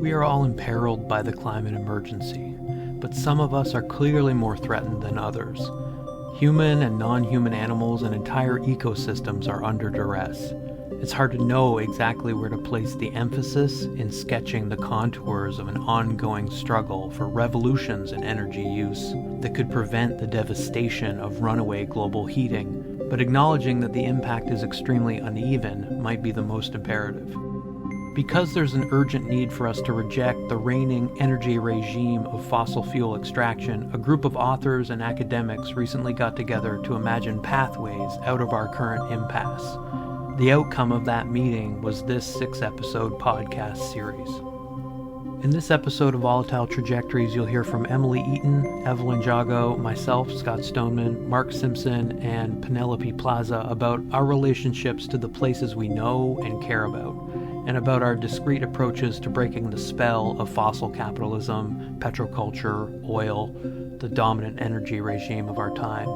We are all imperiled by the climate emergency, but some of us are clearly more threatened than others. Human and non-human animals and entire ecosystems are under duress. It's hard to know exactly where to place the emphasis in sketching the contours of an ongoing struggle for revolutions in energy use that could prevent the devastation of runaway global heating, but acknowledging that the impact is extremely uneven might be the most imperative. Because there's an urgent need for us to reject the reigning energy regime of fossil fuel extraction, a group of authors and academics recently got together to imagine pathways out of our current impasse. The outcome of that meeting was this 6-episode podcast series. In this episode of Volatile Trajectories, you'll hear from Emily Eaton, Eva-Lynn Jagoe, myself, Scott Stoneman, Mark Simpson, and Penelope Plaza about our relationships to the places we know and care about, and about our discrete approaches to breaking the spell of fossil capitalism, petroculture, oil, the dominant energy regime of our time.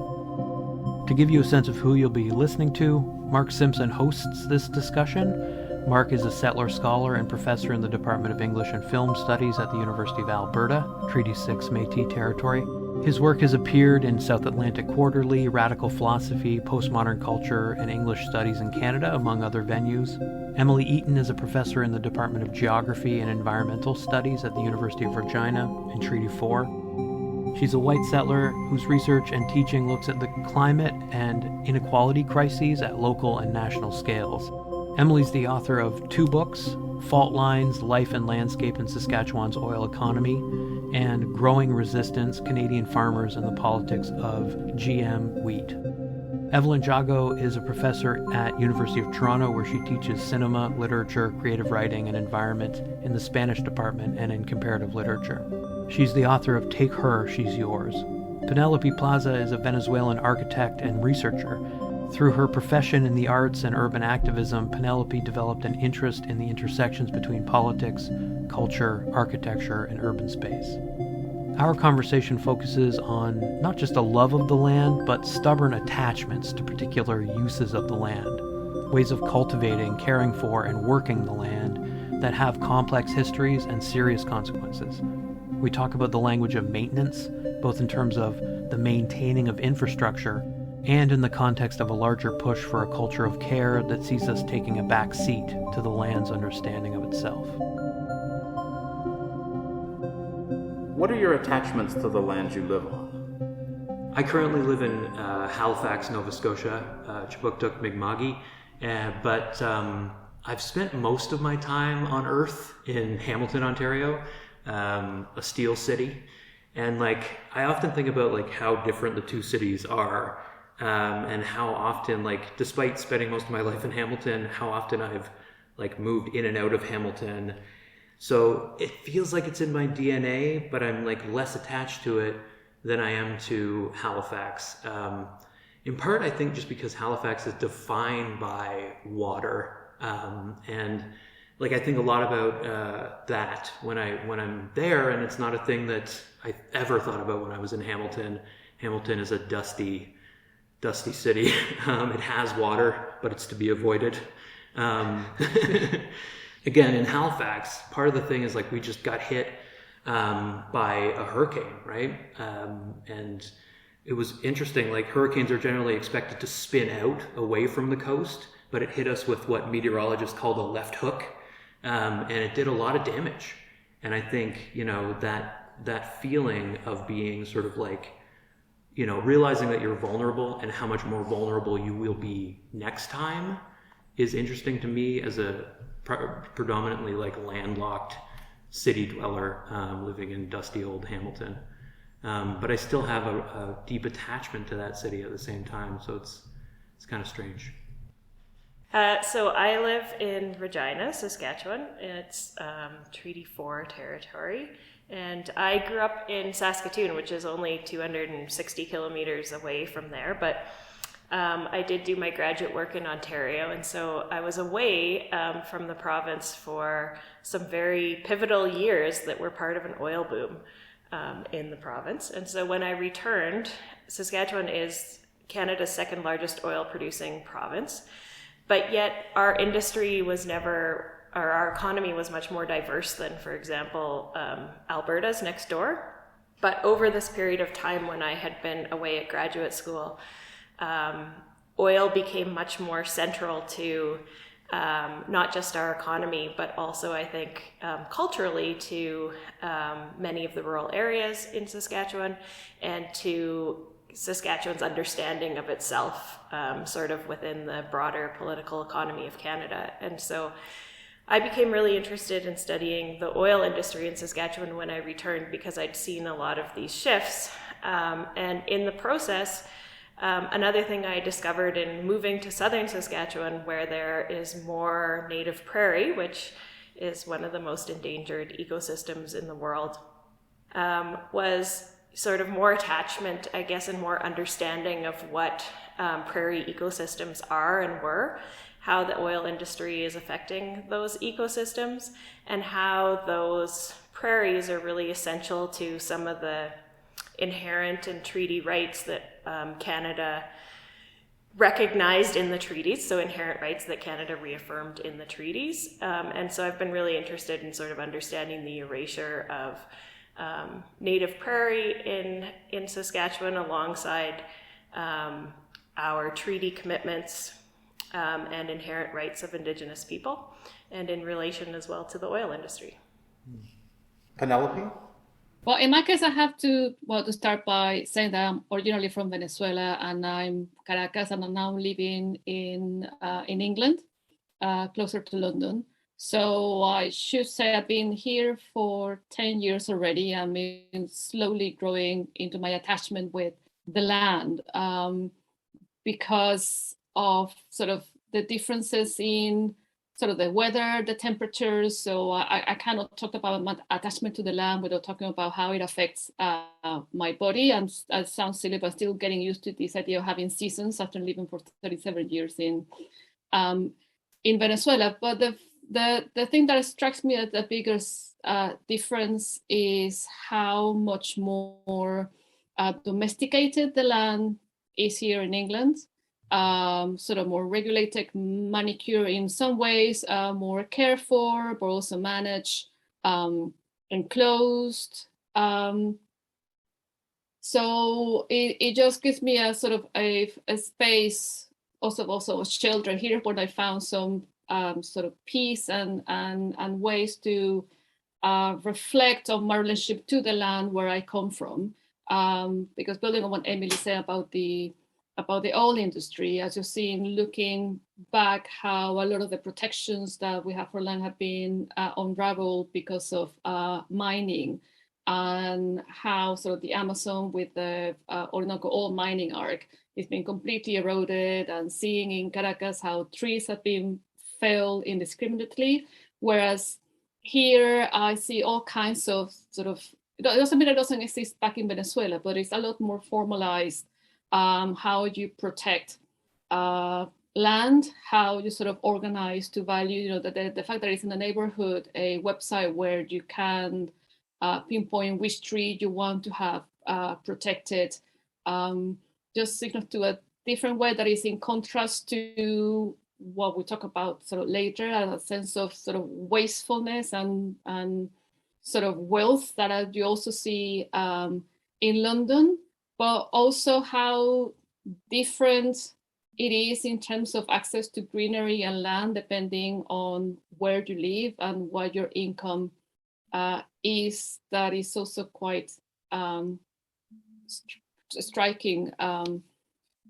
To give you a sense of who you'll be listening to, Mark Simpson hosts this discussion. Mark is a Settler Scholar and professor in the Department of English and Film Studies at the University of Alberta, Treaty 6 Métis Territory. His work has appeared in South Atlantic Quarterly, Radical Philosophy, Postmodern Culture, and English Studies in Canada, among other venues. Emily Eaton is a professor in the Department of Geography and Environmental Studies at the University of Regina in Treaty 4. She's a white settler whose research and teaching looks at the climate and inequality crises at local and national scales. Emily's the author of 2 books, Fault Lines, Life and Landscape in Saskatchewan's Oil Economy, and Growing Resistance, Canadian Farmers and the Politics of GM Wheat. Eva-Lynn Jagoe is a professor at University of Toronto, where she teaches cinema, literature, creative writing, and environment in the Spanish department and in comparative literature. She's the author of Take Her, She's Yours. Penelope Plaza is a Venezuelan architect and researcher. Through her profession in the arts and urban activism, Penelope developed an interest in the intersections between politics, culture, architecture, and urban space. Our conversation focuses on not just a love of the land, but stubborn attachments to particular uses of the land, ways of cultivating, caring for, and working the land that have complex histories and serious consequences. We talk about the language of maintenance, both in terms of the maintaining of infrastructure and in the context of a larger push for a culture of care that sees us taking a back seat to the land's understanding of itself. What are your attachments to the land you live on? I currently live in Halifax, Nova Scotia, Chipuktuk, Mi'kma'ki, but I've spent most of my time on Earth in Hamilton, Ontario, a steel city, and I often think about how different the two cities are, and how often, despite spending most of my life in Hamilton, how often I've moved in and out of Hamilton. So it feels like it's in my DNA, but I'm less attached to it than I am to Halifax. In part, I think just because Halifax is defined by water, and I think a lot about that when I'm there, and it's not a thing that I ever thought about when I was in Hamilton. Hamilton is a dusty city. It has water, but it's to be avoided. Again, in Halifax, part of the thing is we just got hit by a hurricane, right? And it was interesting. Hurricanes are generally expected to spin out away from the coast, but it hit us with what meteorologists call the left hook. And it did a lot of damage. And I think, that feeling of being sort of realizing that you're vulnerable and how much more vulnerable you will be next time is interesting to me as a predominantly landlocked city dweller living in dusty old Hamilton. But I still have a deep attachment to that city at the same time. So it's kind of strange. So I live in Regina, Saskatchewan. It's Treaty 4 territory. And I grew up in Saskatoon, which is only 260 kilometers away from there. But I did do my graduate work in Ontario. And so I was away from the province for some very pivotal years that were part of an oil boom in the province. And so when I returned, Saskatchewan is Canada's second largest oil producing province. But yet our industry was never our economy was much more diverse than, for example, Alberta's next door. But over this period of time when I had been away at graduate school, oil became much more central to not just our economy, but also, I think, culturally to many of the rural areas in Saskatchewan and to Saskatchewan's understanding of itself, sort of within the broader political economy of Canada. And so I became really interested in studying the oil industry in Saskatchewan when I returned because I'd seen a lot of these shifts. And in the process, another thing I discovered in moving to southern Saskatchewan, where there is more native prairie, which is one of the most endangered ecosystems in the world, was sort of more attachment, I guess, and more understanding of what prairie ecosystems are and were, how the oil industry is affecting those ecosystems, and how those prairies are really essential to some of the inherent and treaty rights that Canada recognized in the treaties, so inherent rights that Canada reaffirmed in the treaties. And so I've been really interested in sort of understanding the erasure of native prairie in Saskatchewan alongside our treaty commitments and inherent rights of Indigenous people, and in relation as well to the oil industry. Penelope? Well, in my case, I have to start by saying that I'm originally from Venezuela and I'm Caracas, and I'm now living in England, closer to London. So I should say I've been here for 10 years already. I've been slowly growing into my attachment with the land because of sort of the differences in sort of the weather, the temperatures. So I cannot talk about my attachment to the land without talking about how it affects my body. And it sounds silly, but still getting used to this idea of having seasons after living for 37 years in Venezuela. But the thing that strikes me as the biggest difference is how much more domesticated the land is here in England. Sort of more regulated, manicure in some ways, more cared for, but also managed, enclosed. So it just gives me a sort of a space also as children here, where I found some sort of peace and ways to reflect on my relationship to the land where I come from. Because building on what Emily said about the oil industry, as you're seeing, looking back, how a lot of the protections that we have for land have been unraveled because of mining, and how sort of the Amazon with the Orinoco oil mining arc is being completely eroded, and seeing in Caracas how trees have been felled indiscriminately, whereas here I see all kinds of sort of, it doesn't mean it doesn't exist back in Venezuela, but it's a lot more formalized. How you protect land, how you sort of organize to value, the fact that it's in the neighborhood, a website where you can pinpoint which tree you want to have protected, just signals to a different way that is in contrast to what we talk about sort of later, a sense of sort of wastefulness and sort of wealth that you also see in London. But also how different it is in terms of access to greenery and land, depending on where you live and what your income is. That is also quite striking,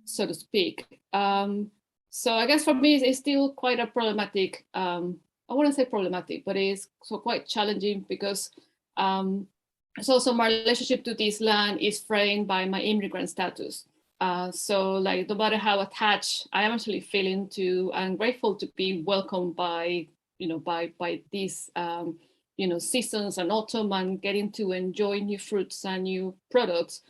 so to speak. So I guess for me, it's still quite a problematic, I wouldn't say problematic, but it's so quite challenging because so also my relationship to this land is framed by my immigrant status. So like, no matter how attached I am actually feeling to, I'm grateful to be welcomed by these, seasons and autumn, and getting to enjoy new fruits and new products.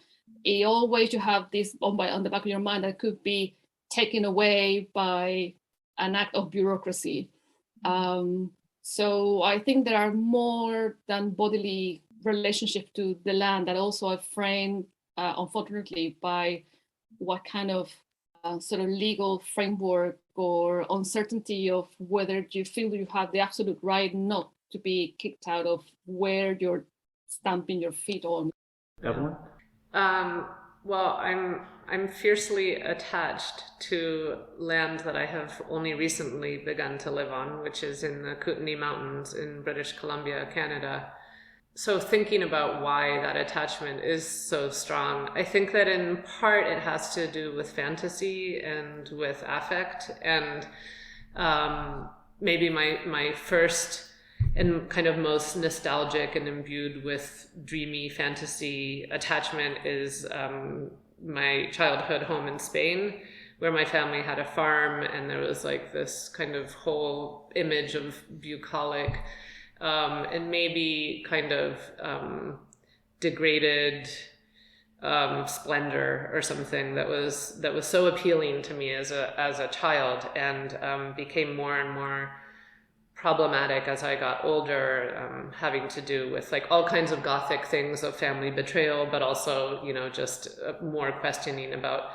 It always you have this on the back of your mind that could be taken away by an act of bureaucracy. So I think there are more than bodily relationship to the land that also are framed, unfortunately, by what kind of sort of legal framework or uncertainty of whether you feel you have the absolute right not to be kicked out of where you're stamping your feet on. Evelyn? Well, I'm fiercely attached to land that I have only recently begun to live on, which is in the Kootenay Mountains in British Columbia, Canada. So thinking about why that attachment is so strong, I think that in part it has to do with fantasy and with affect, and maybe my first and kind of most nostalgic and imbued with dreamy fantasy attachment is my childhood home in Spain, where my family had a farm, and there was like this kind of whole image of bucolic and maybe kind of degraded splendor or something that was so appealing to me as a child, and became more and more problematic as I got older, having to do with like all kinds of Gothic things of family betrayal, but also, you know, just more questioning about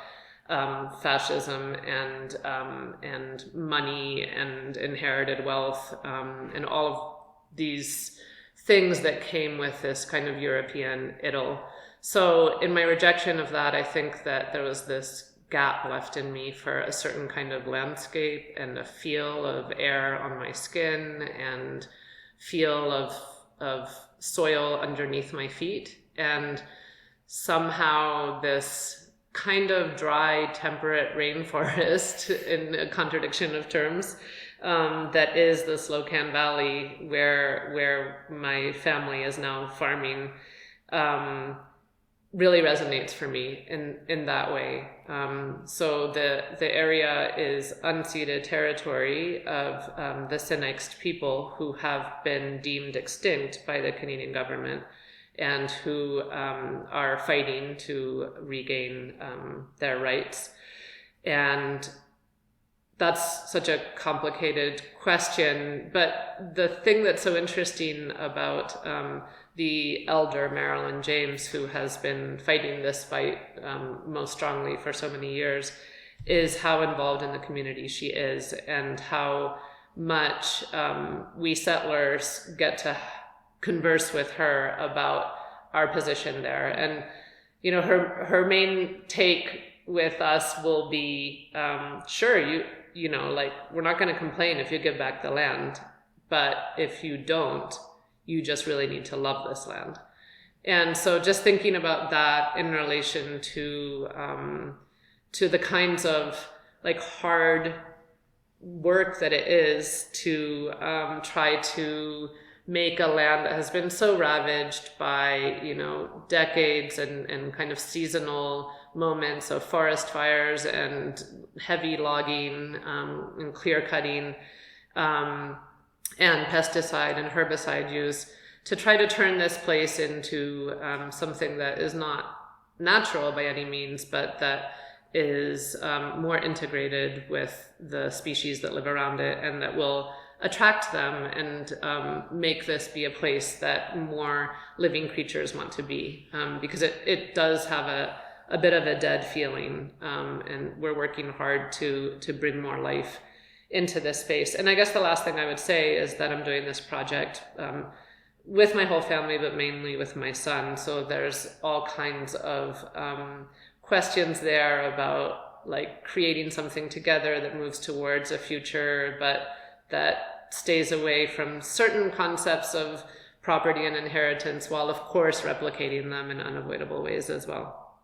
fascism and money and inherited wealth, and all of these things that came with this kind of European idyll. So in my rejection of that, I think that there was this gap left in me for a certain kind of landscape and a feel of air on my skin and feel of soil underneath my feet. And somehow this kind of dry, temperate rainforest, in a contradiction of terms, that is the Slocan Valley, where my family is now farming, really resonates for me in that way. So the area is unceded territory of the Sinext people who have been deemed extinct by the Canadian government, and who are fighting to regain their rights. And that's such a complicated question, but the thing that's so interesting about the elder Marilyn James, who has been fighting this fight most strongly for so many years, is how involved in the community she is, and how much we settlers get to converse with her about our position there. And, you know, her main take with us will be, sure, you know, like, we're not going to complain if you give back the land, but if you don't, you just really need to love this land. And so just thinking about that in relation to the kinds of like hard work that it is to try to make a land that has been so ravaged by, you know, decades and kind of seasonal moments of forest fires and heavy logging and clear cutting and pesticide and herbicide use, to try to turn this place into something that is not natural by any means, but that is more integrated with the species that live around it, and that will attract them and make this be a place that more living creatures want to be, because it does have a bit of a dead feeling, and we're working hard to bring more life into this space. And I guess the last thing I would say is that I'm doing this project with my whole family, but mainly with my son. So there's all kinds of questions there about like creating something together that moves towards a future, but that stays away from certain concepts of property and inheritance, while of course replicating them in unavoidable ways as well.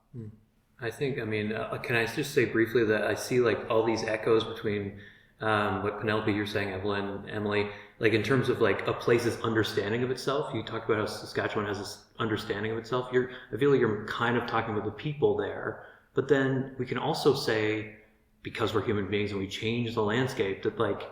I think, I mean, can I just say briefly that I see like all these echoes between what Penelope, you're saying, Evelyn, Emily, like in terms of like a place's understanding of itself. You talked about how Saskatchewan has this understanding of itself. I feel like you're kind of talking about the people there, but then we can also say, because we're human beings and we change the landscape, that like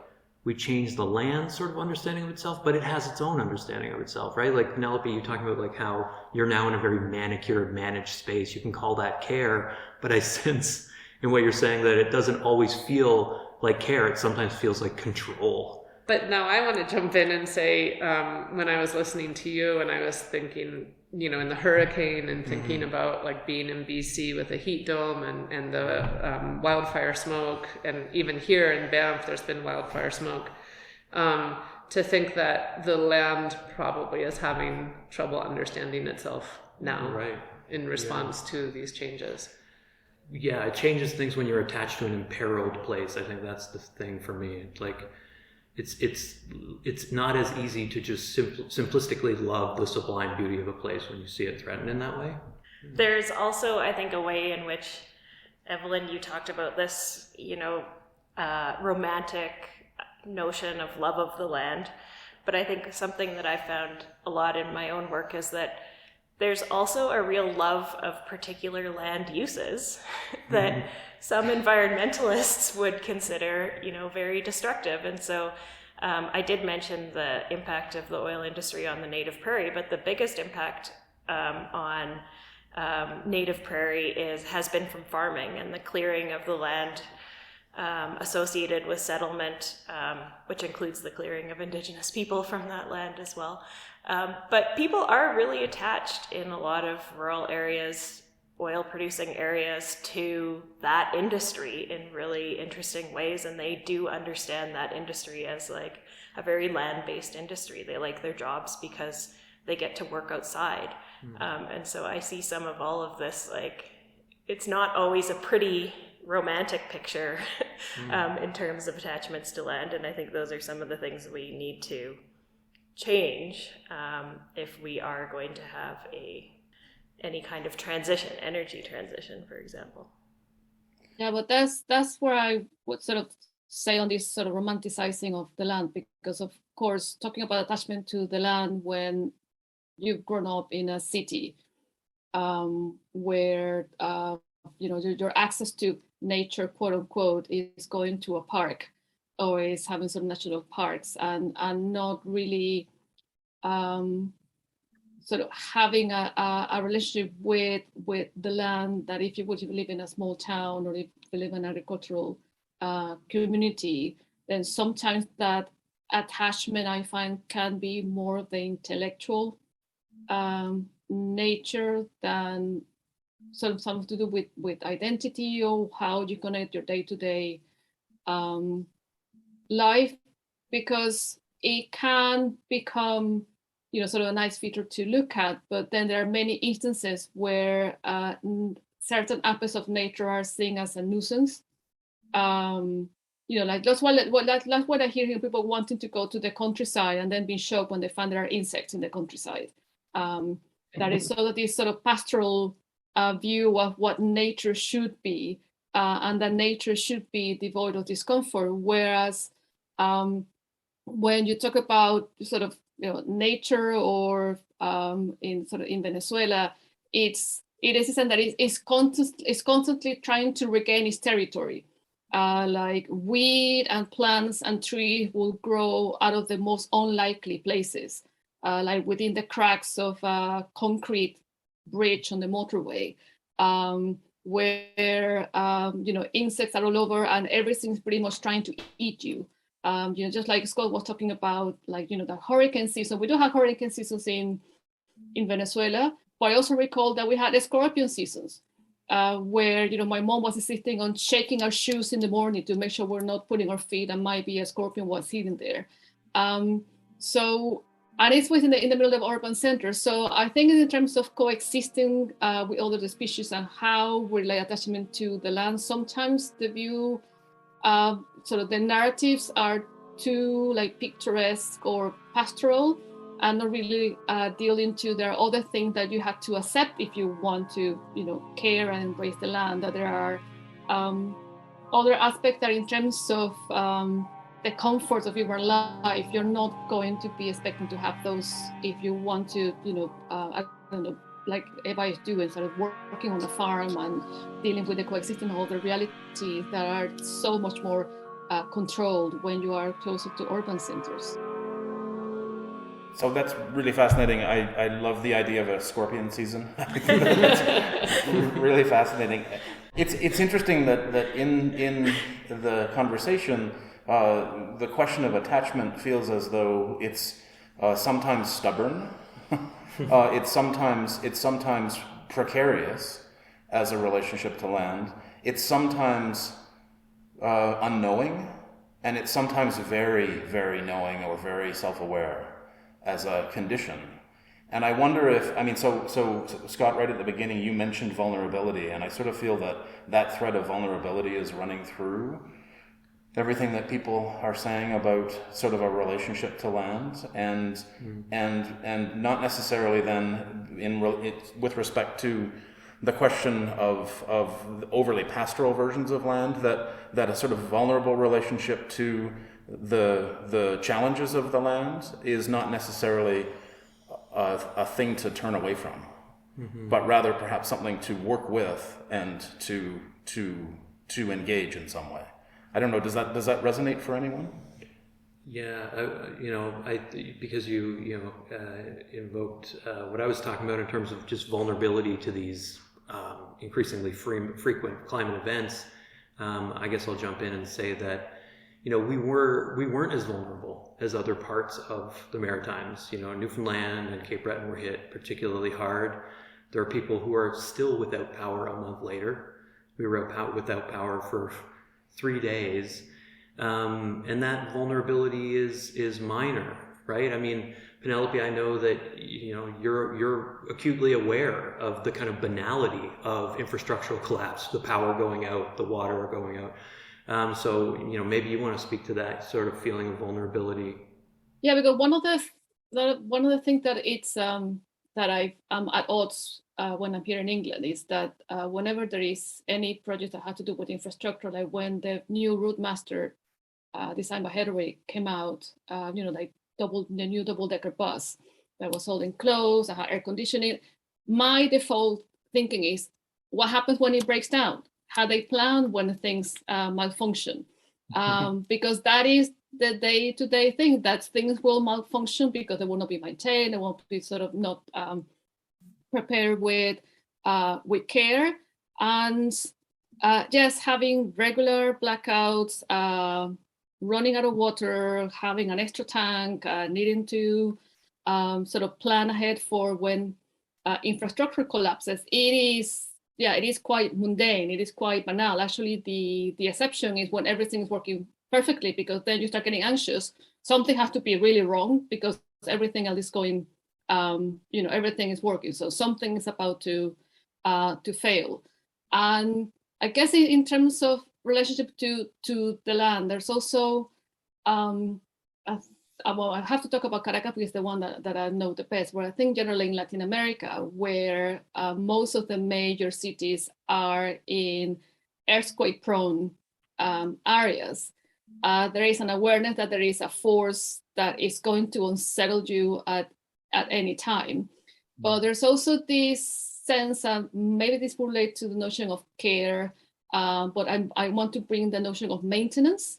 we change the land sort of understanding of itself, but it has its own understanding of itself, right? Like Penelope, you're talking about like how you're now in a very manicured, managed space. You can call that care, but I sense in what you're saying that it doesn't always feel like care. It sometimes feels like control. But now I want to jump in and say, when I was listening to you and I was thinking, in the hurricane and thinking about like being in BC with a heat dome and the wildfire smoke, and even here in Banff there's been wildfire smoke, to think that the land probably is having trouble understanding itself now, right, in response to these changes. Yeah, it changes things when you're attached to an imperiled place. I think that's the thing for me. It's like it's not as easy to just simplistically love the sublime beauty of a place when you see it threatened in that way. There's also, I think, a way in which, Eva-Lynn, you talked about this, romantic notion of love of the land. But I think something that I found a lot in my own work is that there's also a real love of particular land uses that some environmentalists would consider, very destructive. And so I did mention the impact of the oil industry on the native prairie, but the biggest impact on native prairie has been from farming and the clearing of the land associated with settlement, which includes the clearing of Indigenous people from that land as well. But people are really attached in a lot of rural areas, oil-producing areas, to that industry in really interesting ways, and they do understand that industry as like a very land-based industry. They like their jobs because they get to work outside. And so I see some of all of this, like, it's not always a pretty romantic picture in terms of attachments to land, and I think those are some of the things we need to change if we are going to have any kind of transition, energy transition, for example. Yeah, but that's where I would sort of say on this sort of romanticizing of the land, because of course talking about attachment to the land when you've grown up in a city where your access to nature, quote unquote, is going to a park or is having some national parks and not really sort of having a relationship with the land, that if you live in a small town or if you live in an agricultural community, then sometimes that attachment, I find, can be more of the intellectual nature than something to do with identity or how you connect your day-to-day life, because it can become sort of a nice feature to look at, but then there are many instances where certain aspects of nature are seen as a nuisance. Like that's what I hear people wanting to go to the countryside and then being shocked when they find there are insects in the countryside. That is sort of this sort of pastoral view of what nature should be, and that nature should be devoid of discomfort. Whereas when you talk about sort of nature or in Venezuela, it is a system that is constantly trying to regain its territory. Like weed and plants and trees will grow out of the most unlikely places, like within the cracks of a concrete bridge on the motorway, where insects are all over and everything's pretty much trying to eat you. Just like Scott was talking about, like the hurricane season. We do have hurricane seasons in Venezuela, but I also recall that we had scorpion seasons. Where my mom was insisting on shaking our shoes in the morning to make sure we're not putting our feet and might be a scorpion was sitting there. And it's within in the middle of urban centers. So I think in terms of coexisting with other species and how we relate attachment to the land, sometimes the view, sort of the narratives are too like picturesque or pastoral, and not really deal into there are other things that you have to accept if you want to, care and embrace the land. That there are other aspects that in terms of the comforts of your life, you're not going to be expecting to have those if you want to, I don't know, like Eva is doing, sort of working on a farm and dealing with the coexisting of other realities that are so much more controlled when you are closer to urban centers. So that's really fascinating. I love the idea of a scorpion season. I think that's really fascinating. It's interesting that in the conversation, the question of attachment feels as though it's sometimes stubborn, It's sometimes precarious as a relationship to land. It's sometimes unknowing, and it's sometimes very, very knowing or very self-aware as a condition. And I wonder if, I mean, so Scott, right at the beginning, you mentioned vulnerability, and I sort of feel that thread of vulnerability is running through everything that people are saying about sort of a relationship to land, and not necessarily then with respect to the question of overly pastoral versions of land, that a sort of vulnerable relationship to the challenges of the land is not necessarily a thing to turn away from, but rather perhaps something to work with and to engage in some way. I don't know. Does that resonate for anyone? Yeah, because you invoked what I was talking about in terms of just vulnerability to these increasingly frequent climate events. I guess I'll jump in and say that we weren't as vulnerable as other parts of the Maritimes. Newfoundland and Cape Breton were hit particularly hard. There are people who are still without power a month later. We were without power for 3 days, and that vulnerability is minor, right? I mean, Penelope, I know that you're acutely aware of the kind of banality of infrastructural collapse, the power going out, the water going out. So maybe you want to speak to that sort of feeling of vulnerability. Yeah, because one of the things that it's that I'm at odds when I'm here in England is that whenever there is any project that had to do with infrastructure, like when the new route master designed by Hedwig came out, like the new double-decker bus that was all enclosed, that had air conditioning, my default thinking is, what happens when it breaks down? How they plan when things malfunction? Because that is the day-to-day thing, that things will malfunction because they will not be maintained, they won't be sort of not prepared with care, and just having regular blackouts, running out of water, having an extra tank, needing to sort of plan ahead for when infrastructure collapses. It is quite mundane. It is quite banal. Actually, the exception is when everything is working perfectly, because then you start getting anxious. Something has to be really wrong because everything else is going, everything is working. So something is about to fail. And I guess in terms of relationship to the land, there's also, I have to talk about Caracas because it's the one that I know the best, where I think generally in Latin America, where most of the major cities are in earthquake-prone areas, there is an awareness that there is a force that is going to unsettle you at any time. But there's also this sense, and maybe this will relate to the notion of care, but I want to bring the notion of maintenance,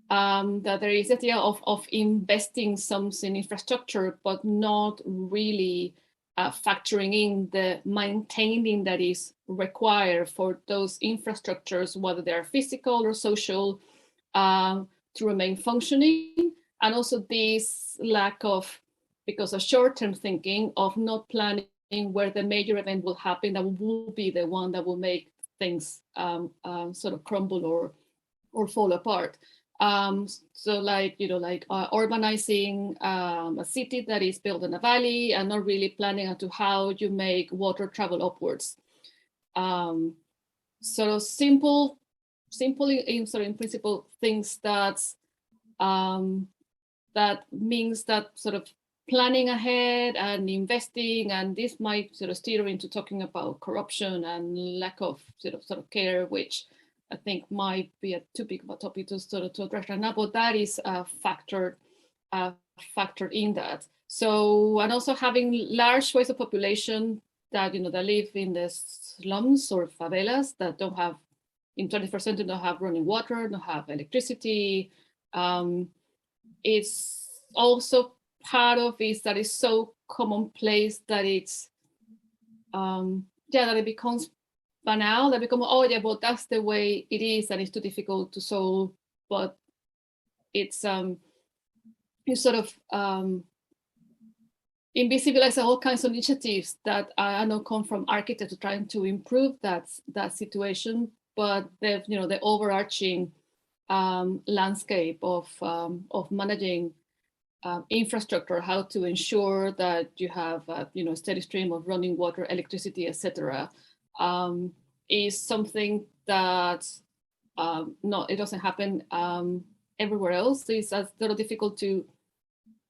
that there is the idea of investing something in infrastructure, but not really factoring in the maintaining that is required for those infrastructures, whether they are physical or social, to remain functioning. And also this lack of, because of short-term thinking, of not planning where the major event will happen, that will be the one that will make things sort of crumble or fall apart. So urbanizing a city that is built in a valley and not really planning into how you make water travel upwards. Sort of simple in principle things that means that sort of planning ahead and investing, and this might sort of steer into talking about corruption and lack of sort of care, which I think might be too big of a topic to address right now, but that is a factor in that. So, and also having large swathes of population that that live in the slums or favelas that don't have, in 21st century, don't have running water, don't have electricity. It's also part of it that is so commonplace that it's that it becomes banal, that become, oh yeah, but that's the way it is and it's too difficult to solve. But it's you sort of invisibilize all kinds of initiatives that I know come from architects trying to improve that situation, but the overarching landscape of managing infrastructure, how to ensure that you have a steady stream of running water, electricity, etc., is something that it doesn't happen everywhere else. It's a little difficult to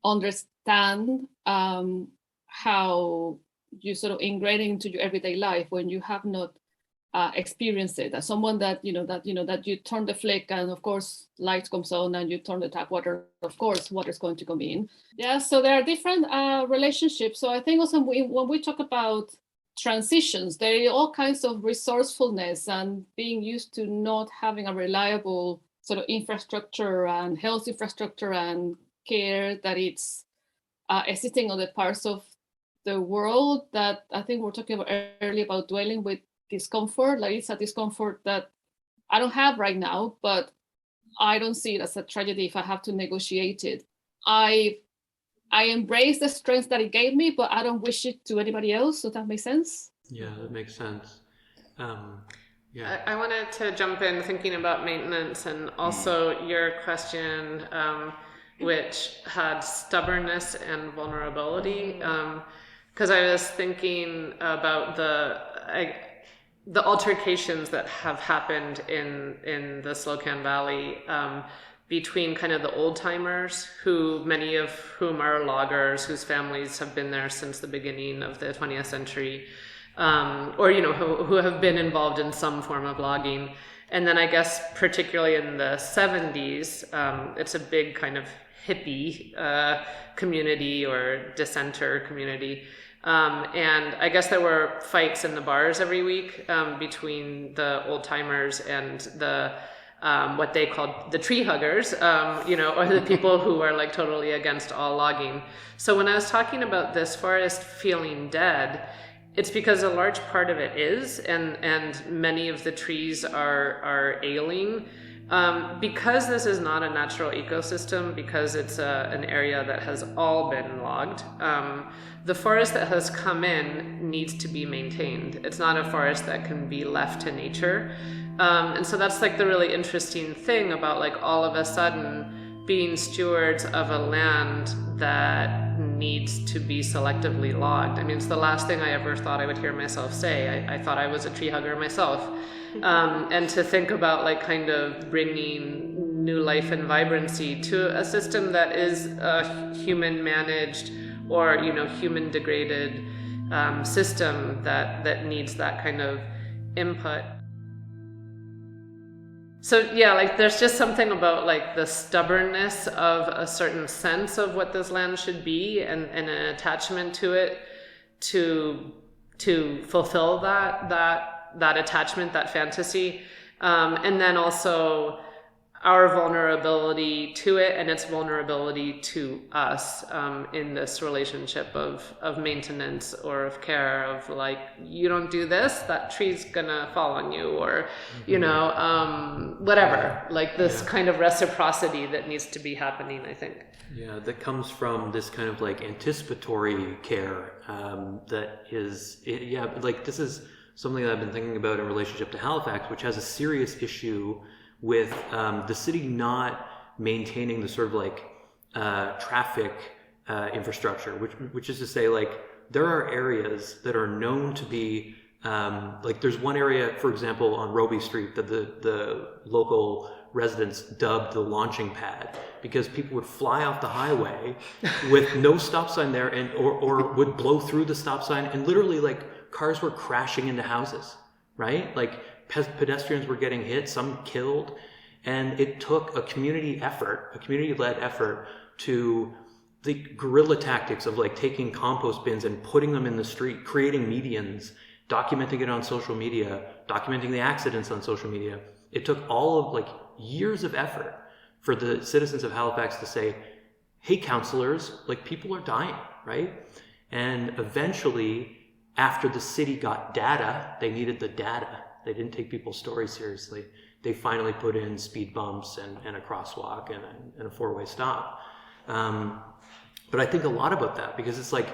understand how you sort of ingrain it into your everyday life when you have not experienced it. As someone that you turn the flick and of course light comes on, and you turn the tap water, of course water is going to come in. Yeah, so there are different relationships. So I think also when we talk about transitions, there are all kinds of resourcefulness and being used to not having a reliable sort of infrastructure and health infrastructure and care that it's existing on the parts of the world that I think we're talking about earlier about dwelling with discomfort. Like, it's a discomfort that I don't have right now, but I don't see it as a tragedy if I have to negotiate it. I embrace the strength that it gave me, but I don't wish it to anybody else. So that makes sense? Yeah, that makes sense. Yeah. I wanted to jump in thinking about maintenance and also your question, which had stubbornness and vulnerability. Because I was thinking about the altercations that have happened in the Slocan Valley between kind of the old timers, who many of whom are loggers, whose families have been there since the beginning of the 20th century, or who have been involved in some form of logging. And then I guess particularly in the 70s, it's a big kind of hippie community or dissenter community. And I guess there were fights in the bars every week between the old timers and the what they called the tree huggers, or the people who are like totally against all logging. So when I was talking about this forest feeling dead, it's because a large part of it is, and many of the trees are ailing. Because this is not a natural ecosystem, because it's an area that has all been logged, the forest that has come in needs to be maintained. It's not a forest that can be left to nature. And so that's like the really interesting thing about like all of a sudden being stewards of a land that needs to be selectively logged. I mean, it's the last thing I ever thought I would hear myself say. I thought I was a tree hugger myself. And to think about like kind of bringing new life and vibrancy to a system that is a human managed or human degraded system that needs that kind of input. So yeah, like there's just something about like the stubbornness of a certain sense of what this land should be and an attachment to it to fulfill that attachment, that fantasy, and then also our vulnerability to it and its vulnerability to us in this relationship of maintenance or of care, of like, you don't do this, that tree's gonna fall on you, or whatever, like this kind of reciprocity that needs to be happening, I think. Yeah, that comes from this kind of like anticipatory care this is something that I've been thinking about in relationship to Halifax, which has a serious issue with the city not maintaining the sort of like traffic infrastructure, which is to say, like, there are areas that are known to be like, there's one area, for example, on Roby Street that the local residents dubbed the launching pad, because people would fly off the highway with no stop sign there, and or would blow through the stop sign, and literally like cars were crashing into houses, right? Like pedestrians were getting hit, some killed, and it took a community-led effort to the guerrilla tactics of like taking compost bins and putting them in the street, creating medians, documenting it on social media, documenting the accidents on social media. It took all of like years of effort for the citizens of Halifax to say, hey, councillors, like, people are dying, right? And eventually, after the city got data, they needed the data. They didn't take people's stories seriously. They finally put in speed bumps and a crosswalk and a four-way stop. But I think a lot about that, because it's like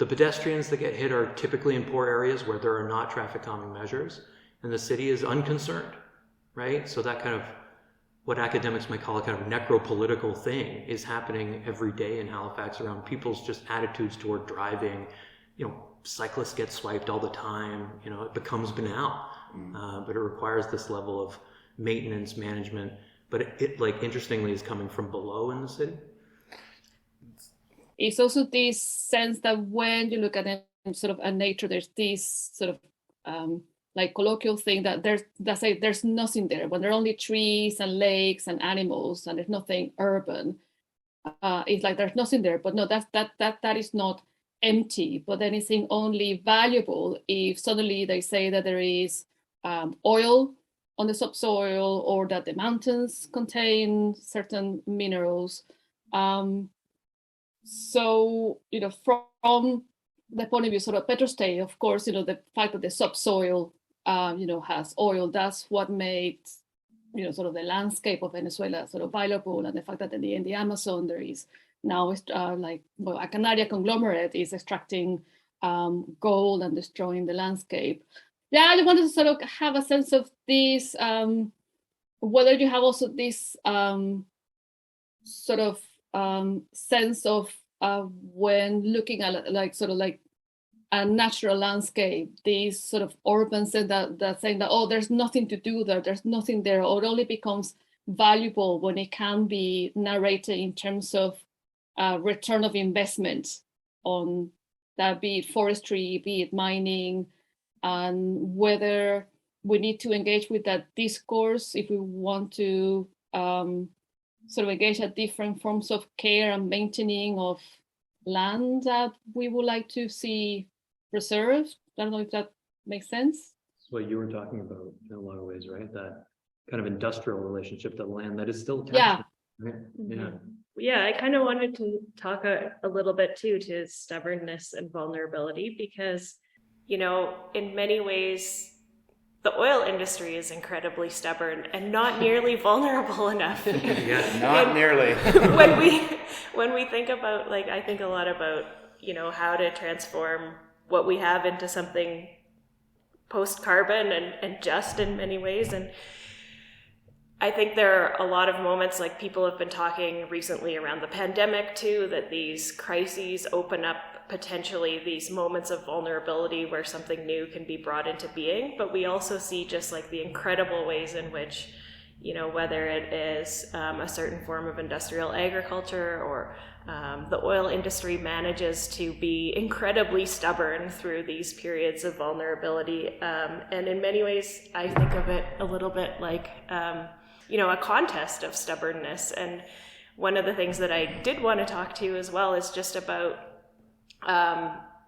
The pedestrians that get hit are typically in poor areas where there are not traffic calming measures, and the city is unconcerned, right? So that kind of, what academics might call a kind of necropolitical thing, is happening every day in Halifax around people's just attitudes toward driving. Cyclists get swiped all the time. It becomes banal, but it requires this level of maintenance, management. But it interestingly is coming from below in the city. It's also this sense that when you look at it, sort of at nature, there's this sort of colloquial thing that there's nothing there. When there are only trees and lakes and animals and there's nothing urban, it's like there's nothing there. But no, that is not empty, but anything only valuable if suddenly they say that there is oil on the subsoil or that the mountains contain certain minerals. So, from the point of view, sort of petrostate, of course, the fact that the subsoil, has oil, that's what made, sort of the landscape of Venezuela sort of valuable. And the fact that in the Amazon, there is now a Canadian conglomerate is extracting gold and destroying the landscape. Yeah, I wanted to sort of have a sense of this, whether you have also this sort of sense of when looking at a natural landscape, these sort of urban sense that saying that, oh, there's nothing to do there, there's nothing there, or it only becomes valuable when it can be narrated in terms of return of investment on that, be it forestry, be it mining, and whether we need to engage with that discourse if we want to sort of engage at different forms of care and maintaining of land that we would like to see preserved. I don't know if that makes sense. That's what you were talking about in a lot of ways, right? That kind of industrial relationship to land that is still tension, yeah. Right? Mm-hmm. Yeah, I kind of wanted to talk a little bit too to stubbornness and vulnerability, because, in many ways, the oil industry is incredibly stubborn and not nearly vulnerable enough. Yeah, not nearly. when we think about, I think a lot about, how to transform what we have into something post-carbon and just in many ways. And I think there are a lot of moments, like people have been talking recently around the pandemic too, that these crises open up potentially these moments of vulnerability where something new can be brought into being. But we also see just the incredible ways in which, whether it is a certain form of industrial agriculture or the oil industry manages to be incredibly stubborn through these periods of vulnerability. And in many ways, I think of it a little bit like, a contest of stubbornness. And one of the things that I did want to talk to you as well is just about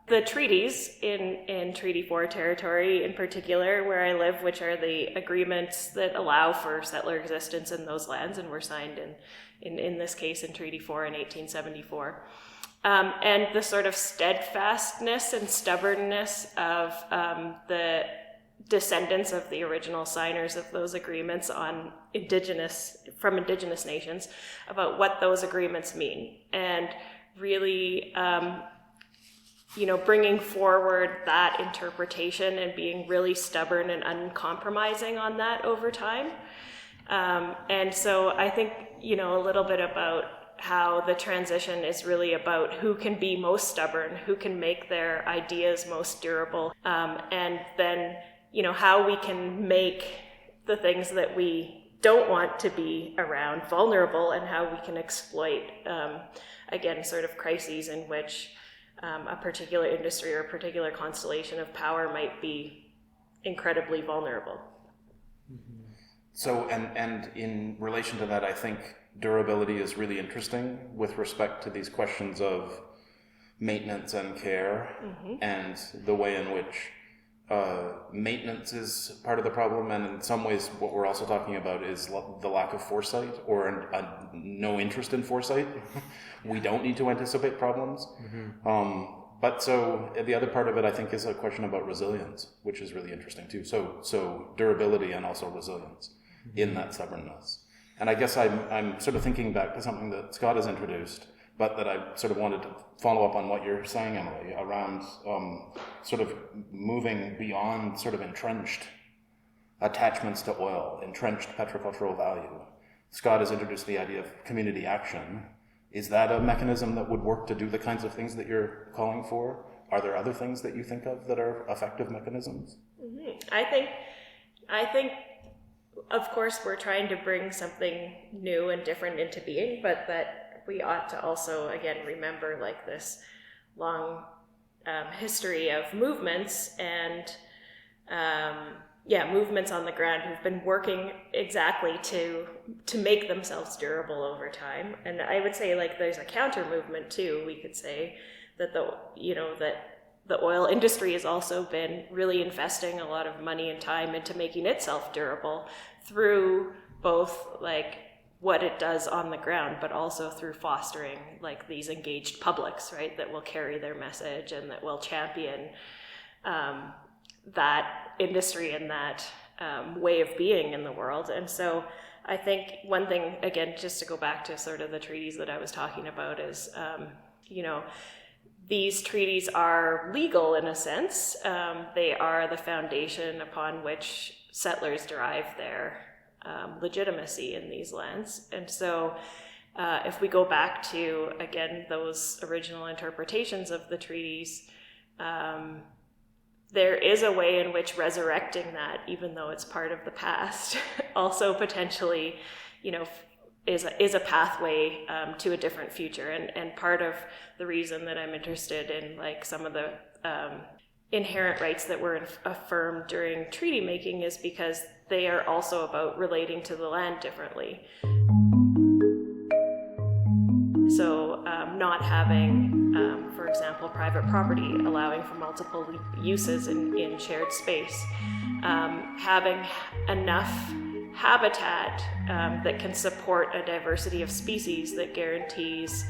the treaties in Treaty 4 territory in particular, where I live, which are the agreements that allow for settler existence in those lands and were signed in this case in Treaty 4 in 1874. And the sort of steadfastness and stubbornness of the descendants of the original signers of those agreements from indigenous nations about what those agreements mean, and really bringing forward that interpretation and being really stubborn and uncompromising on that over time. And so I think, a little bit about how the transition is really about who can be most stubborn, who can make their ideas most durable, and then, how we can make the things that we don't want to be around vulnerable, and how we can exploit, again, sort of crises in which a particular industry or a particular constellation of power might be incredibly vulnerable. So, and in relation to that, I think durability is really interesting with respect to these questions of maintenance and care, and the way in which maintenance is part of the problem, and in some ways what we're also talking about is the lack of foresight, or no interest in foresight. We don't need to anticipate problems. But so the other part of it, I think, is a question about resilience, which is really interesting too. So durability and also resilience in that stubbornness. And I guess I'm sort of thinking back to something that Scott has introduced, but that I sort of wanted to follow up on what you're saying, Emily, around sort of moving beyond sort of entrenched attachments to oil, entrenched petrocultural value. Scott has introduced the idea of community action. Is that a mechanism that would work to do the kinds of things that you're calling for? Are there other things that you think of that are effective mechanisms? Mm-hmm. I think, of course, we're trying to bring something new and different into being, but that we ought to also, again, remember like this long history of movements and movements on the ground who've been working exactly to make themselves durable over time. And I would say like there's a counter movement too. We could say that the oil industry has also been really investing a lot of money and time into making itself durable through both like what it does on the ground, but also through fostering like these engaged publics, right, that will carry their message and that will champion that industry and that way of being in the world. And so I think one thing, again, just to go back to sort of the treaties that I was talking about is, these treaties are legal in a sense. They are the foundation upon which settlers derive their legitimacy in these lands. And so if we go back to, again, those original interpretations of the treaties, there is a way in which resurrecting that, even though it's part of the past, also potentially, is a pathway to a different future. And part of the reason that I'm interested in like some of the inherent rights that were affirmed during treaty making is because they are also about relating to the land differently. So not having, for example, private property, allowing for multiple uses in shared space, having enough habitat that can support a diversity of species that guarantees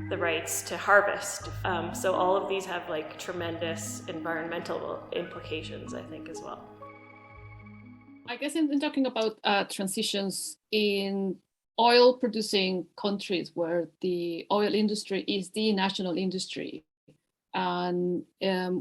the rights to harvest. So all of these have like tremendous environmental implications, I think, as well. I guess in talking about transitions in oil-producing countries where the oil industry is the national industry, and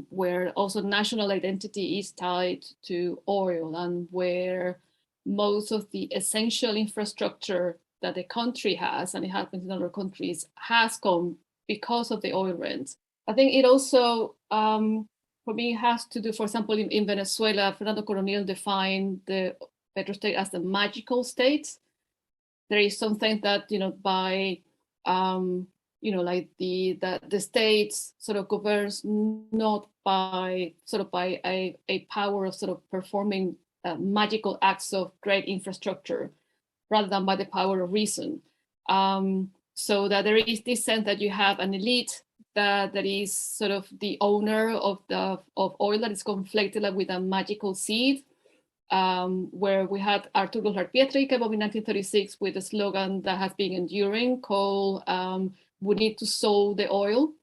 where also national identity is tied to oil, and where most of the essential infrastructure that the country has, and it happens in other countries, has come because of the oil rents. I think it also, for me, has to do, for example, in Venezuela, Fernando Coronel defined the petrostate as the magical state. There is something that, by, like the state sort of governs not by a power of sort of performing magical acts of great infrastructure, rather than by the power of reason. So that there is this sense that you have an elite that is sort of the owner of oil that is conflicted with a magical seed. Where we had Arturo Pietri came up in 1936 with a slogan that has been enduring called "We need to sow the oil,"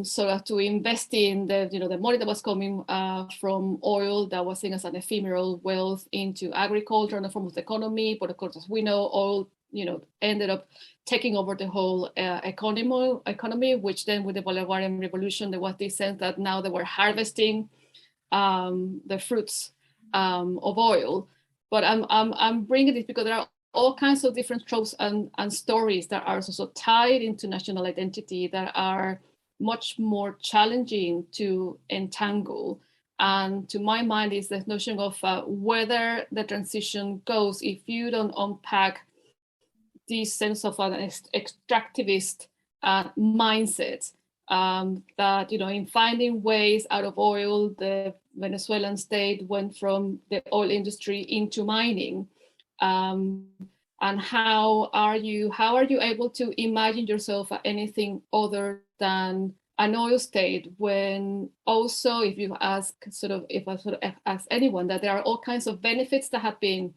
so as to invest in the money that was coming from oil that was seen as an ephemeral wealth into agriculture and a form of the economy. But of course, as we know, oil ended up taking over the whole economy, which then with the Bolivarian Revolution, there was this sense that now they were harvesting the fruits of oil. But I'm bringing this because there are all kinds of different tropes and stories that are also tied into national identity that are much more challenging to entangle. And to my mind is the notion of whether the transition goes if you don't unpack this sense of an extractivist mindset, that, in finding ways out of oil, the Venezuelan state went from the oil industry into mining. And how are you able to imagine yourself as anything other than an oil state, when also if I ask anyone that there are all kinds of benefits that have been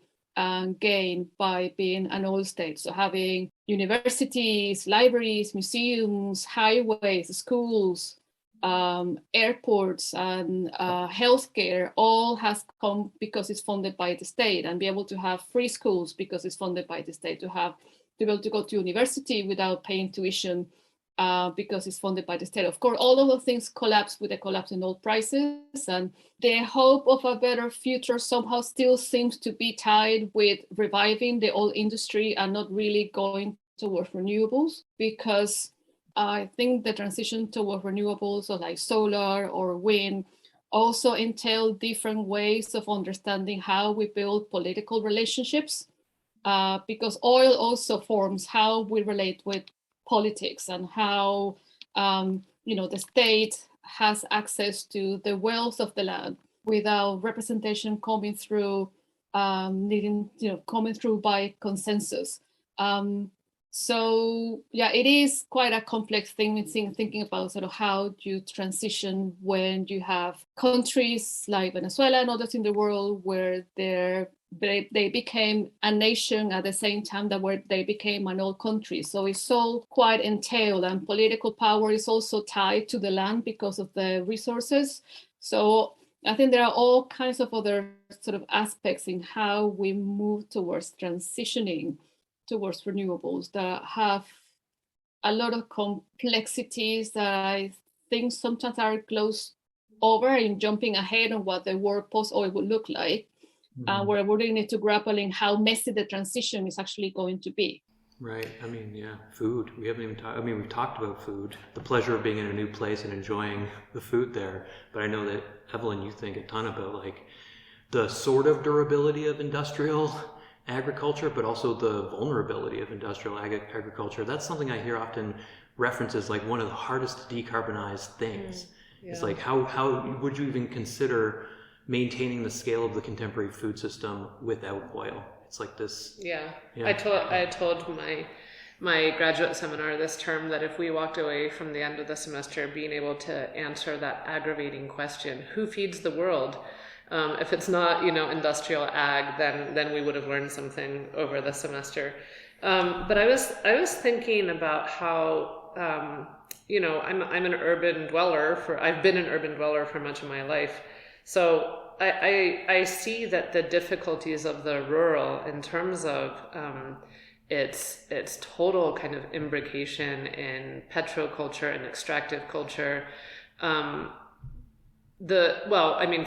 gained by being an oil state. So having universities, libraries, museums, highways, schools, airports, and healthcare all has come because it's funded by the state, and be able to have free schools because it's funded by the state, to be able to go to university without paying tuition because it's funded by the state. Of course, all of those things collapse with the collapse in oil prices, and the hope of a better future somehow still seems to be tied with reviving the oil industry and not really going towards renewables, because I think the transition toward renewables, so like solar or wind, also entail different ways of understanding how we build political relationships, because oil also forms how we relate with politics and how the state has access to the wealth of the land without representation coming through coming through by consensus. So yeah, it is quite a complex thing in thinking about sort of how you transition when you have countries like Venezuela and others in the world where they became a nation at the same time that they became an old country. So it's all quite entailed, and political power is also tied to the land because of the resources. So I think there are all kinds of other sort of aspects in how we move towards transitioning towards renewables that have a lot of complexities that I think sometimes are close over in jumping ahead on what the world post-oil would look like, where we really need to grapple in how messy the transition is actually going to be. Right. I mean, yeah, food. We haven't even talked. I mean, we've talked about food, the pleasure of being in a new place and enjoying the food there. But I know that, Eva-Lynn, you think a ton about like the sort of durability of industrial agriculture, but also the vulnerability of industrial agriculture. That's something I hear often referenced as like one of the hardest to decarbonize things. Yeah. It's like, how would you even consider maintaining the scale of the contemporary food system without oil? It's like this. Yeah. I told my graduate seminar this term that if we walked away from the end of the semester being able to answer that aggravating question, who feeds the world? If it's not, industrial ag, then we would have learned something over the semester. But I was thinking about how, I'm an urban dweller I've been an urban dweller for much of my life. So I see that the difficulties of the rural in terms of its total kind of imbrication in petroculture and extractive culture.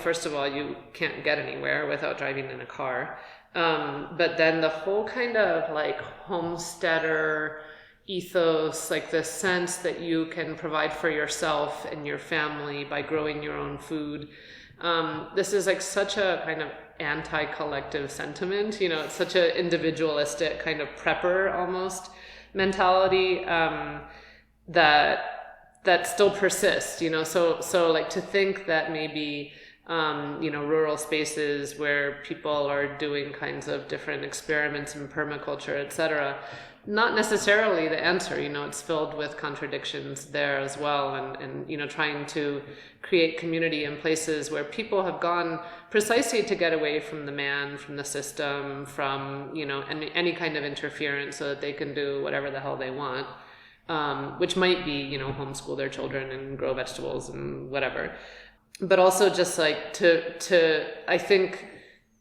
First of all, you can't get anywhere without driving in a car. But then the whole kind of like homesteader ethos, like the sense that you can provide for yourself and your family by growing your own food. This is like such a kind of anti-collective sentiment, it's such an individualistic kind of prepper almost mentality, that still persists, so like to think that maybe, rural spaces where people are doing kinds of different experiments in permaculture, etc., not necessarily the answer, it's filled with contradictions there as well. And trying to create community in places where people have gone precisely to get away from the man, from the system, from, any kind of interference so that they can do whatever the hell they want. Which might be, homeschool their children and grow vegetables and whatever. But also just like I think,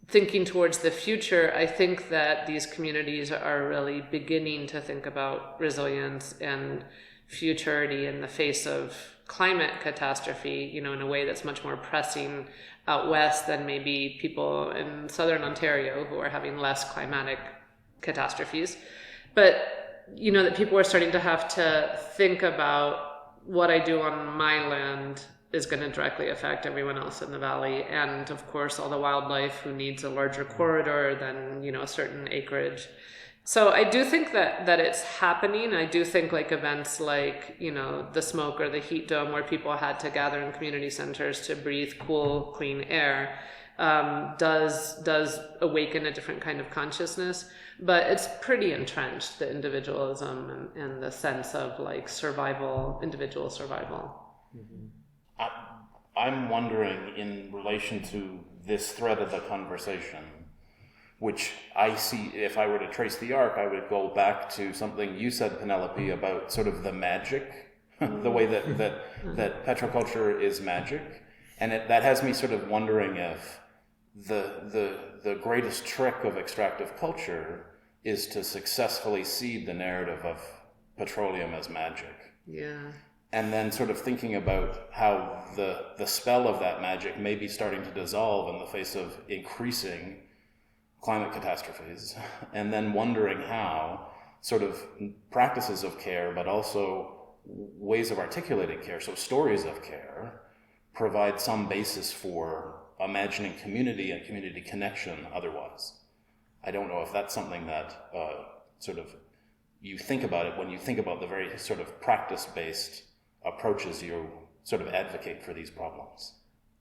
thinking towards the future, I think that these communities are really beginning to think about resilience and futurity in the face of climate catastrophe, in a way that's much more pressing out west than maybe people in southern Ontario who are having less climatic catastrophes. But that people are starting to have to think about what I do on my land is going to directly affect everyone else in the valley. And of course, all the wildlife who needs a larger corridor than, a certain acreage. So I do think that it's happening. I do think like events like, the smoke or the heat dome where people had to gather in community centers to breathe cool, clean air, does awaken a different kind of consciousness. But it's pretty entrenched, the individualism and the sense of like survival, individual survival. Mm-hmm. I'm wondering in relation to this thread of the conversation, which I see, if I were to trace the arc, I would go back to something you said, Penelope, about sort of the magic, the way that petroculture is magic. And that has me sort of wondering if the greatest trick of extractive culture is to successfully seed the narrative of petroleum as magic. Yeah. And then sort of thinking about how the spell of that magic may be starting to dissolve in the face of increasing climate catastrophes, and then wondering how sort of practices of care, but also ways of articulating care, so stories of care, provide some basis for imagining community and community connection otherwise. I don't know if that's something that sort of you think about it when you think about the very sort of practice-based approaches you sort of advocate for these problems.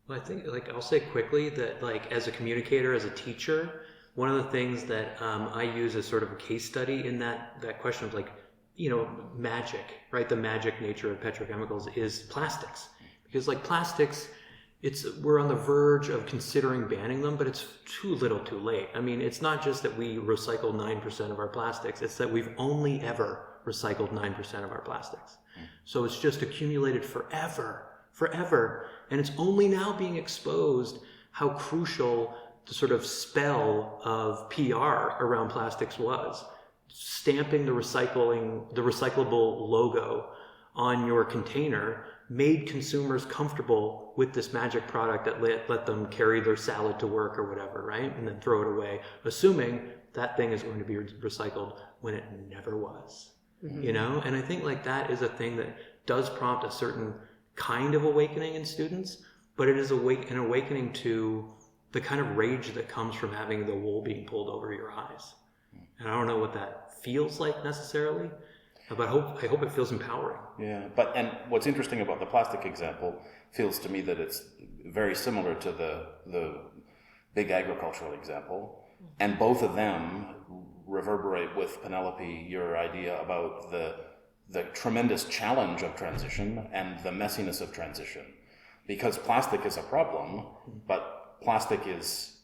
Well, I think, like, I'll say quickly that, like, as a communicator, as a teacher, one of the things that I use as sort of a case study in that question of, like, you know, magic, right? The magic nature of petrochemicals is plastics. Because, like, plastics, we're on the verge of considering banning them, but it's too little too late. I mean, it's not just that we recycle 9% of our plastics, it's that we've only ever recycled 9% of our plastics. So it's just accumulated forever. And it's only now being exposed how crucial the sort of spell of PR around plastics was. Stamping the recyclable logo on your container made consumers comfortable with this magic product that let them carry their salad to work or whatever, right? And then throw it away, assuming that thing is going to be recycled when it never was. Mm-hmm. You know? And I think, like, that is a thing that does prompt a certain kind of awakening in students, but it is an awakening to the kind of rage that comes from having the wool being pulled over your eyes. And I don't know what that feels like necessarily, but I hope it feels empowering. Yeah, and what's interesting about the plastic example feels to me that it's very similar to the big agricultural example, and both of them reverberate with, Penelope, your idea about the tremendous challenge of transition and the messiness of transition. Because plastic is a problem, but plastic is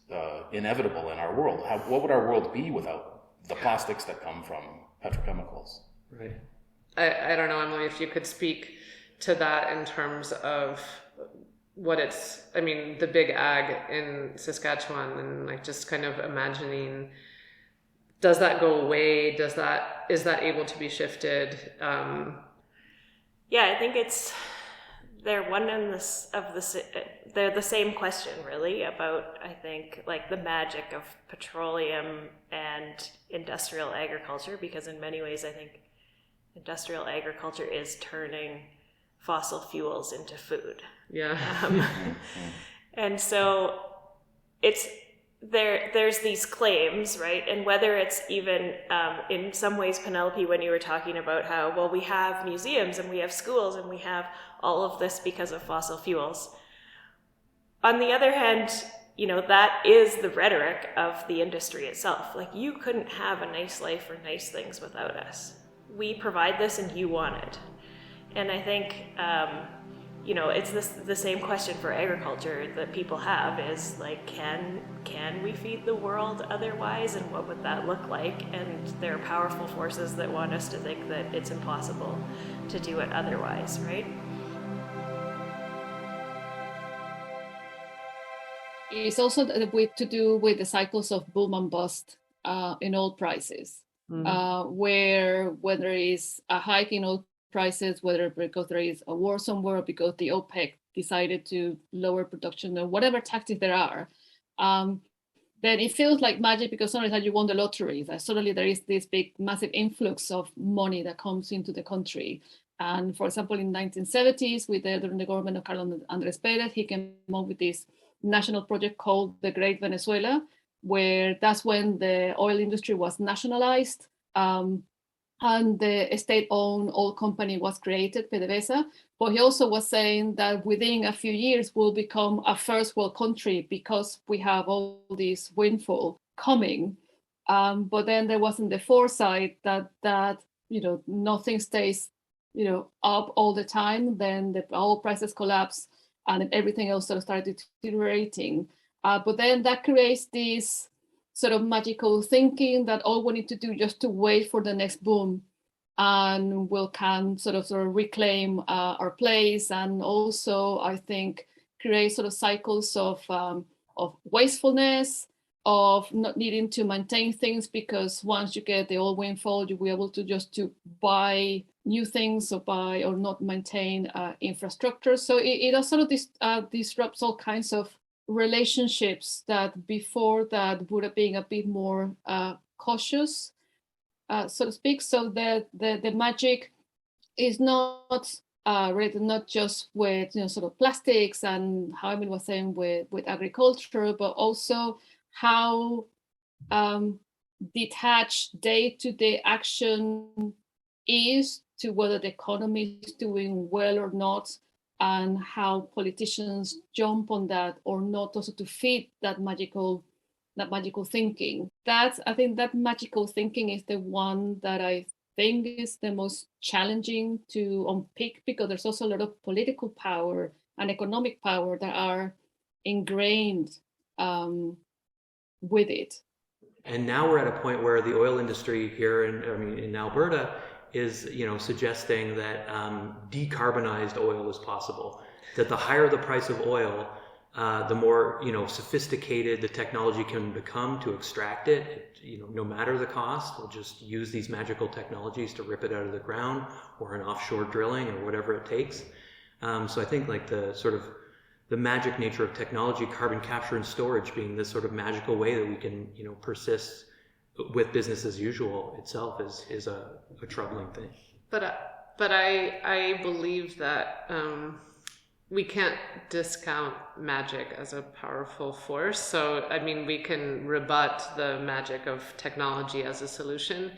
inevitable in our world. What would our world be without the plastics that come from petrochemicals? Right. I don't know, Emily, if you could speak to that in terms of what the big ag in Saskatchewan, and, like, just kind of imagining, does that go away? Is that able to be shifted? Yeah, I think they're they're the same question, really, about, I think, like, the magic of petroleum and industrial agriculture, because in many ways I think industrial agriculture is turning fossil fuels into food. Yeah. And so there's these claims, right? And whether it's even, in some ways, Penelope, when you were talking about how, well, we have museums and we have schools and we have all of this because of fossil fuels. On the other hand, you know, that is the rhetoric of the industry itself. Like, you couldn't have a nice life or nice things without us. We provide this and you want it. And I think, you know, it's the same question for agriculture that people have is, like, can we feed the world otherwise, and what would that look like? And there are powerful forces that want us to think that it's impossible to do it otherwise, right? It's also to do with the cycles of boom and bust in oil prices, where when there is a hike in oil prices, whether because there is a war somewhere or because the OPEC decided to lower production or whatever tactics there are, then it feels like magic, because suddenly you won the lottery. That suddenly there is this big, massive influx of money that comes into the country. And for example, in the 1970s, during the government of Carlos Andrés Pérez, he came up with this national project called the Great Venezuela, where that's when the oil industry was nationalized. And the state-owned oil company was created, PDVSA. But he also was saying that within a few years, we'll become a first world country because we have all this windfall coming. But then there wasn't the foresight that you know, nothing stays, you know, up all the time. Then the oil prices collapse and everything else sort of started deteriorating. But then that creates this sort of magical thinking that all we need to do just to wait for the next boom, and we can sort of reclaim our place, and also I think create sort of cycles of wastefulness, of not needing to maintain things, because once you get the oil windfall, you'll be able to just to buy new things or buy or not maintain infrastructure. So it also disrupts all kinds of relationships that before that would have been a bit more cautious, so to speak. So the magic is not related not just with sort of plastics and how Emily was saying with agriculture, but also how detached day-to-day action is to whether the economy is doing well or not, and how politicians jump on that or not, also to feed that magical thinking. I think that magical thinking is the one that I think is the most challenging to unpick, because there's also a lot of political power and economic power that are ingrained with it. And now we're at a point where the oil industry here in Alberta is, suggesting that decarbonized oil is possible. That the higher the price of oil, the more sophisticated the technology can become to extract it. No matter the cost, we'll just use these magical technologies to rip it out of the ground, or in offshore drilling, or whatever it takes. So I think like the magic nature of technology, carbon capture and storage being this sort of magical way that we can persist with business as usual itself is a troubling thing. But I believe that we can't discount magic as a powerful force. So we can rebut the magic of technology as a solution,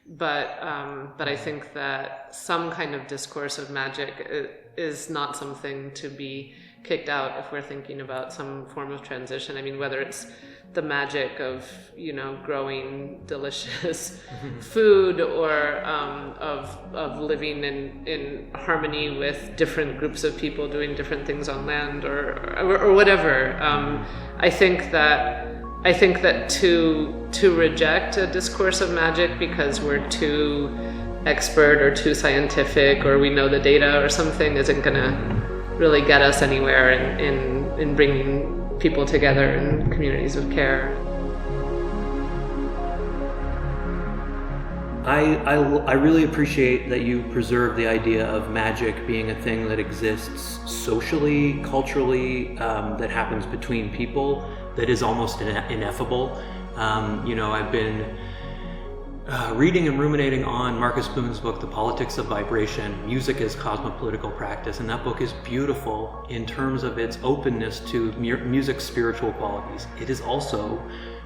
but I think that some kind of discourse of magic is not something to be kicked out if we're thinking about some form of transition. Whether it's the magic of growing delicious food, or of living in harmony with different groups of people doing different things on land, or whatever. I think that to reject a discourse of magic because we're too expert or too scientific, or we know the data or something, isn't going to really get us anywhere in bringing people together in communities of care. I really appreciate that you preserve the idea of magic being a thing that exists socially, culturally, that happens between people, that is almost ineffable. I've been reading and ruminating on Marcus Boone's book, The Politics of Vibration, Music as Cosmopolitical Practice, and that book is beautiful in terms of its openness to music's spiritual qualities. It is also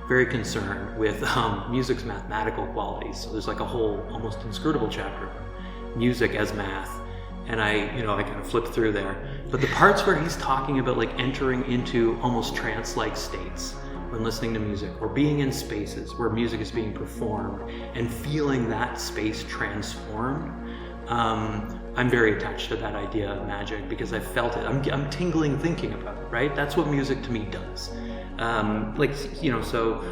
very concerned with music's mathematical qualities. So there's like a whole almost inscrutable chapter on music as math, and I kind of flipped through there. But the parts where he's talking about like entering into almost trance-like states when listening to music, or being in spaces where music is being performed and feeling that space transformed, I'm very attached to that idea of magic because I felt it. I'm tingling thinking about it, right? That's what music to me does. So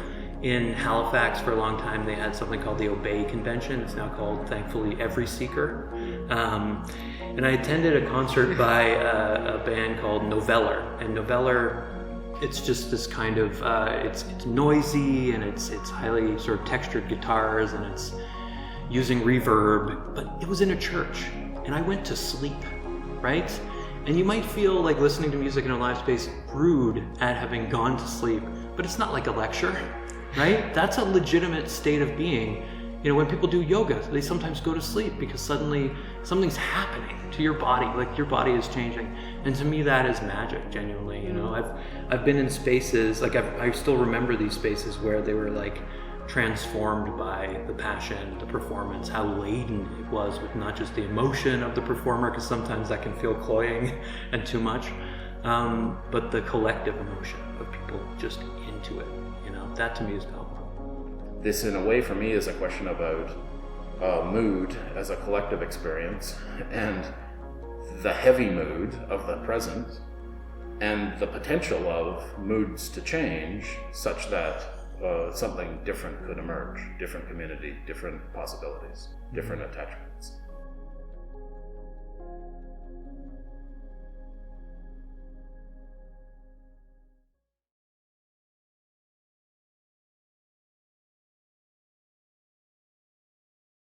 in Halifax for a long time they had something called the Obey Convention. It's now called, thankfully, Every Seeker. And I attended a concert by a band called Noveller. And Noveller, it's just this kind of, it's noisy, and it's highly sort of textured guitars, and it's using reverb, but it was in a church, and I went to sleep, right? And you might feel like listening to music in a live space rude at having gone to sleep, but it's not like a lecture, right? That's a legitimate state of being. When people do yoga, they sometimes go to sleep because suddenly something's happening to your body, like your body is changing. And to me, that is magic, genuinely. I've been in spaces, like I still remember these spaces where they were like transformed by the passion, the performance, how laden it was with not just the emotion of the performer, because sometimes that can feel cloying and too much, but the collective emotion of people just into it. That to me is powerful. This, in a way, for me, is a question about mood as a collective experience, and the heavy mood of the present, and the potential of moods to change such that something different could emerge, different community, different possibilities, different attachment.